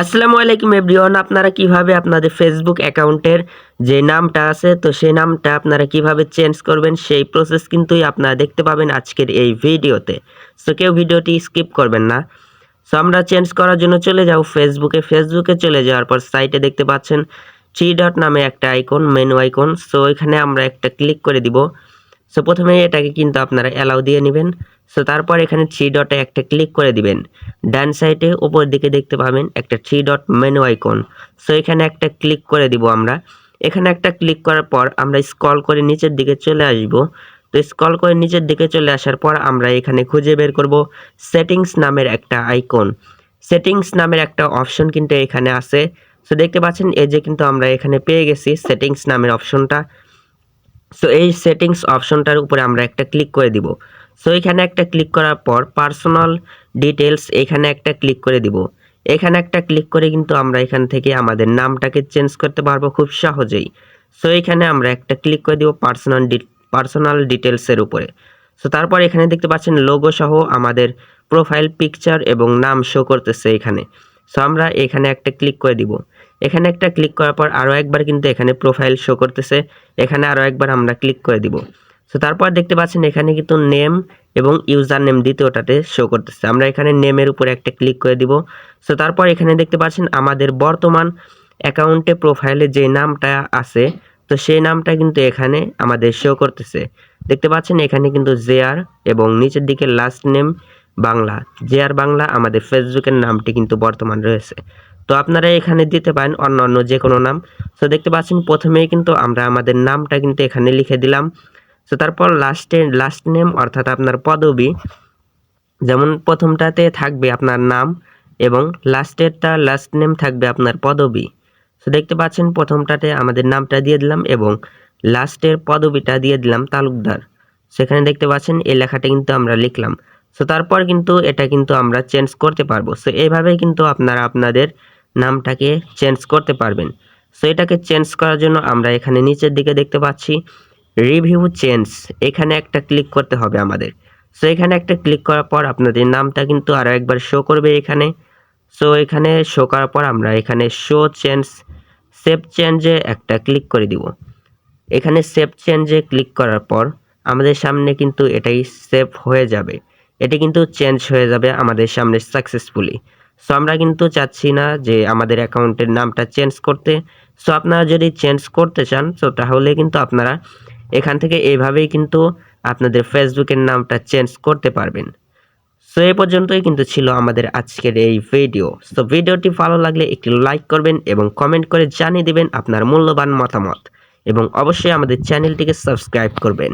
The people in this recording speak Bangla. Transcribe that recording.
আসসালামু আলাইকুম এভরিওয়ান। আপনারা কিভাবে আপনাদের ফেসবুক অ্যাকাউন্টের যে নামটা আছে তো সেই নামটা আপনারা কিভাবে চেঞ্জ করবেন সেই প্রসেস কিন্তুই আপনারা দেখতে পাবেন আজকের এই ভিডিওতে। সো কেউ ভিডিওটি স্কিপ করবেন না। সো আমরা চেঞ্জ করার জন্য চলে যাব ফেসবুকে চলে যাওয়ার পর সাইটে দেখতে পাচ্ছেন থ্রি ডট নামে একটা আইকন, মেনু আইকন। সো এখানে আমরা একটা ক্লিক করে দিব। সো প্রথমে এটাকে কিন্তু আপনারা অ্যালাউ দিয়ে নেবেন। সো তারপর এখানে থ্রি ডটে একটা ক্লিক করে দিবেন। ডান সাইডে উপর দিকে দেখতে পাবেন একটা three dot menu icon. So এখানে একটা ক্লিক করে দিব আমরা। এখানে একটা ক্লিক করার পর আমরা স্ক্রল করে নিচের দিকে চলে আসব। তো স্ক্রল করে নিচের দিকে চলে আসার পর আমরা এখানে খুঁজে বের করব সেটিংস নামের একটা আইকন। সেটিংস নামের একটা অপশন কিন্তু এখানে আছে। সো দেখতে পাচ্ছেন এই যে কিন্তু আমরা এখানে পেয়ে গেছি সেটিংস নামের অপশনটা। সো এই সেটিংস অপশনটার উপরে আমরা একটা ক্লিক করে দিব। সো এখানে একটা ক্লিক করার পর পার্সোনাল ডিটেলস এখানে একটা ক্লিক করে দিব। এখানে একটা ক্লিক করে কিন্তু আমরা এখান থেকে আমাদের নামটাকে চেঞ্জ করতে পারবো খুব সহজেই। সো এখানে আমরা একটা ক্লিক করে দিব পার্সোনাল ডিটেলসের উপরে। সো তারপর এখানে দেখতে পাচ্ছেন লোগো সহ আমাদের প্রোফাইল পিকচার এবং নাম শো করতেছে এখানে। সো আমরা এখানে একটা ক্লিক করে দিব। এখানে একটা ক্লিক করার পর আরও একবার কিন্তু এখানে প্রোফাইল শো করতেছে। এখানে আরও একবার আমরা ক্লিক করে দিব। সো তারপর দেখতে পাচ্ছেন এখানে কিন্তু নেম এবং ইউজার নেম দ্বিতীয়টাতে শো করতেছে। আমরা এখানে নেমের উপরে একটা ক্লিক করে দিব। সো তারপর এখানে দেখতে পাচ্ছেন আমাদের বর্তমান অ্যাকাউন্টে প্রোফাইলে যে নামটা আছে তো সেই নামটা কিন্তু এখানে আমাদের শো করতেছে। দেখতে পাচ্ছেন এখানে কিন্তু জেআর এবং নিচের দিকে last name Bangla, JR Bangla আমাদের ফেসবুকের নামটি কিন্তু বর্তমান রয়েছে। তো আপনারা এখানে দিতে পারেন অন্য যে কোনো নাম। সো দেখতে পাচ্ছেন প্রথমেই কিন্তু আমরা আমাদের নামটা কিন্তু এখানে লিখে দিলাম। সো তারপর লাস্ট নেম অর্থাৎ আপনার পদবি, যেমন প্রথমটাতে থাকবে আপনার নাম এবং লাস্ট নেম থাকবে আপনার পদবি। সো দেখতে পাচ্ছেন প্রথমটাতে আমাদের নামটা দিয়ে দিলাম এবং লাস্টের পদবিটা দিয়ে দিলাম তালুকদার। সেখানে দেখতে পাচ্ছেন এই লেখাটা কিন্তু আমরা লিখলাম। সো তারপর কিন্তু এটা কিন্তু আমরা চেঞ্জ করতে পারবো। সো এইভাবেই কিন্তু আপনারা আপনাদের নামটাকে চেঞ্জ করতে পারবেন। সো এটাকে চেঞ্জ করার জন্য আমরা এখানে নিচের দিকে দেখতে পাচ্ছি রিভিউ চেঞ্জ, এখানে একটা ক্লিক করতে হবে আমাদের। সো এখানে একটা ক্লিক করার পর আপনাদের নামটা কিন্তু আরও একবার শো করবে এখানে। সো এখানে শো করার পর আমরা এখানে সেভ চেঞ্জে একটা ক্লিক করে দিব। এখানে সেভ চেঞ্জে ক্লিক করার পর আমাদের সামনে কিন্তু এটাই সেভ হয়ে যাবে। এটি কিন্তু চেঞ্জ হয়ে যাবে আমাদের সামনে সাকসেসফুলি। সো আমরা কিন্তু চাচ্ছি না যে আমাদের অ্যাকাউন্টের নামটা চেঞ্জ করতে। সো আপনারা যদি চেঞ্জ করতে চান তো তাহলে কিন্তু আপনারা এখান থেকে এইভাবেই কিন্তু আপনাদের ফেসবুকের নামটা চেঞ্জ করতে পারবেন। সো এই পর্যন্তই কিন্তু ছিল আমাদের আজকের এই ভিডিও। সো ভিডিওটি ভালো লাগলে একটি লাইক করবেন এবং কমেন্ট করে জানিয়ে দিবেন আপনার মূল্যবান মতামত এবং অবশ্যই আমাদের চ্যানেলটিকে সাবস্ক্রাইব করবেন।